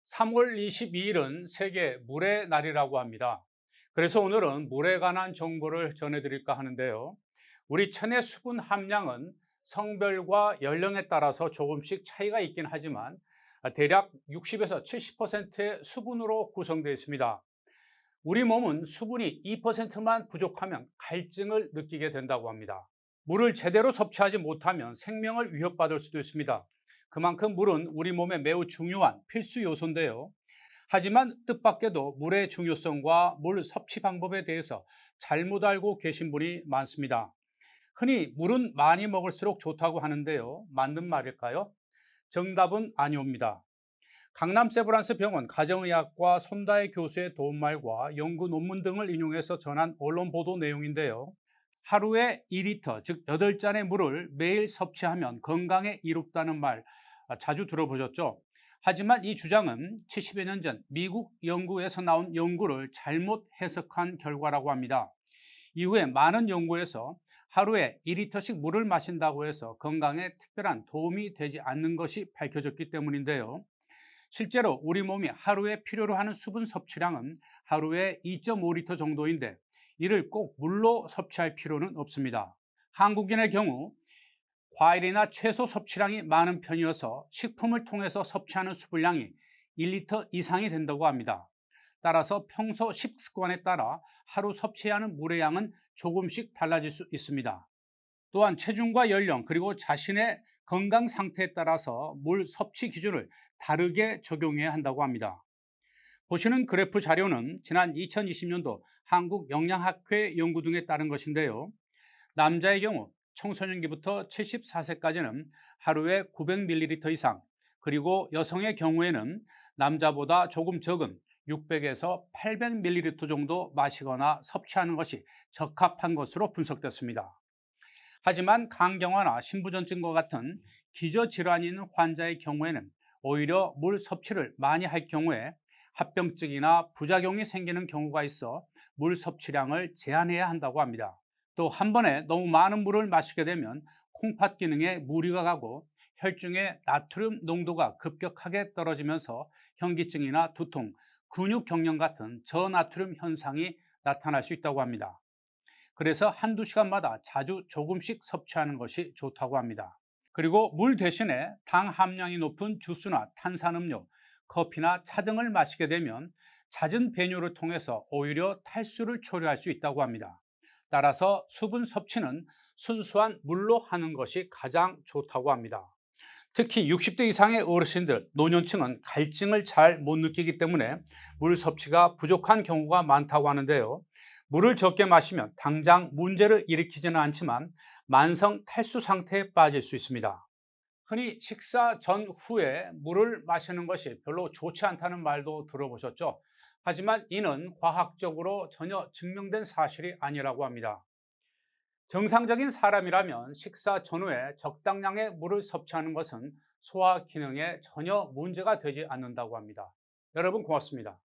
3월 22일은 세계 물의 날이라고 합니다. 그래서 오늘은 물에 관한 정보를 전해드릴까 하는데요. 우리 천의 수분 함량은 성별과 연령에 따라서 조금씩 차이가 있긴 하지만 대략 60에서 70%의 수분으로 구성되어 있습니다. 우리 몸은 수분이 2%만 부족하면 갈증을 느끼게 된다고 합니다. 물을 제대로 섭취하지 못하면 생명을 위협받을 수도 있습니다. 그만큼 물은 우리 몸에 매우 중요한 필수 요소인데요. 하지만 뜻밖에도 물의 중요성과 물 섭취 방법에 대해서 잘못 알고 계신 분이 많습니다. 흔히 물은 많이 먹을수록 좋다고 하는데요. 맞는 말일까요? 정답은 아니옵니다. 강남 세브란스 병원 가정의학과 손다혜 교수의 도움말과 연구 논문 등을 인용해서 전한 언론 보도 내용인데요. 하루에 2리터, 즉 8잔의 물을 매일 섭취하면 건강에 이롭다는 말 자주 들어보셨죠? 하지만 이 주장은 70여 년 전 미국 연구에서 나온 연구를 잘못 해석한 결과라고 합니다. 이후에 많은 연구에서 하루에 2리터씩 물을 마신다고 해서 건강에 특별한 도움이 되지 않는 것이 밝혀졌기 때문인데요. 실제로 우리 몸이 하루에 필요로 하는 수분 섭취량은 하루에 2.5리터 정도인데 이를 꼭 물로 섭취할 필요는 없습니다. 한국인의 경우 과일이나 채소 섭취량이 많은 편이어서 식품을 통해서 섭취하는 수분량이 1리터 이상이 된다고 합니다. 따라서 평소 식습관에 따라 하루 섭취해야 하는 물의 양은 조금씩 달라질 수 있습니다. 또한 체중과 연령 그리고 자신의 건강 상태에 따라서 물 섭취 기준을 다르게 적용해야 한다고 합니다. 보시는 그래프 자료는 지난 2020년도 한국영양학회 연구 등에 따른 것인데요. 남자의 경우 청소년기부터 74세까지는 하루에 900ml 이상, 그리고 여성의 경우에는 남자보다 조금 적은 600에서 800ml 정도 마시거나 섭취하는 것이 적합한 것으로 분석됐습니다. 하지만 간경화나 신부전증과 같은 기저질환이 있는 환자의 경우에는 오히려 물 섭취를 많이 할 경우에 합병증이나 부작용이 생기는 경우가 있어 물 섭취량을 제한해야 한다고 합니다. 또 한 번에 너무 많은 물을 마시게 되면 콩팥 기능에 무리가 가고 혈중의 나트륨 농도가 급격하게 떨어지면서 현기증이나 두통, 근육 경련 같은 저나트륨 현상이 나타날 수 있다고 합니다. 그래서 한두 시간마다 자주 조금씩 섭취하는 것이 좋다고 합니다. 그리고 물 대신에 당 함량이 높은 주스나 탄산음료, 커피나 차 등을 마시게 되면 잦은 배뇨를 통해서 오히려 탈수를 초래할 수 있다고 합니다. 따라서 수분 섭취는 순수한 물로 하는 것이 가장 좋다고 합니다. 특히 60대 이상의 어르신들, 노년층은 갈증을 잘 못 느끼기 때문에 물 섭취가 부족한 경우가 많다고 하는데요. 물을 적게 마시면 당장 문제를 일으키지는 않지만 만성 탈수 상태에 빠질 수 있습니다. 흔히 식사 전후에 물을 마시는 것이 별로 좋지 않다는 말도 들어보셨죠? 하지만 이는 과학적으로 전혀 증명된 사실이 아니라고 합니다. 정상적인 사람이라면 식사 전후에 적당량의 물을 섭취하는 것은 소화 기능에 전혀 문제가 되지 않는다고 합니다. 여러분 고맙습니다.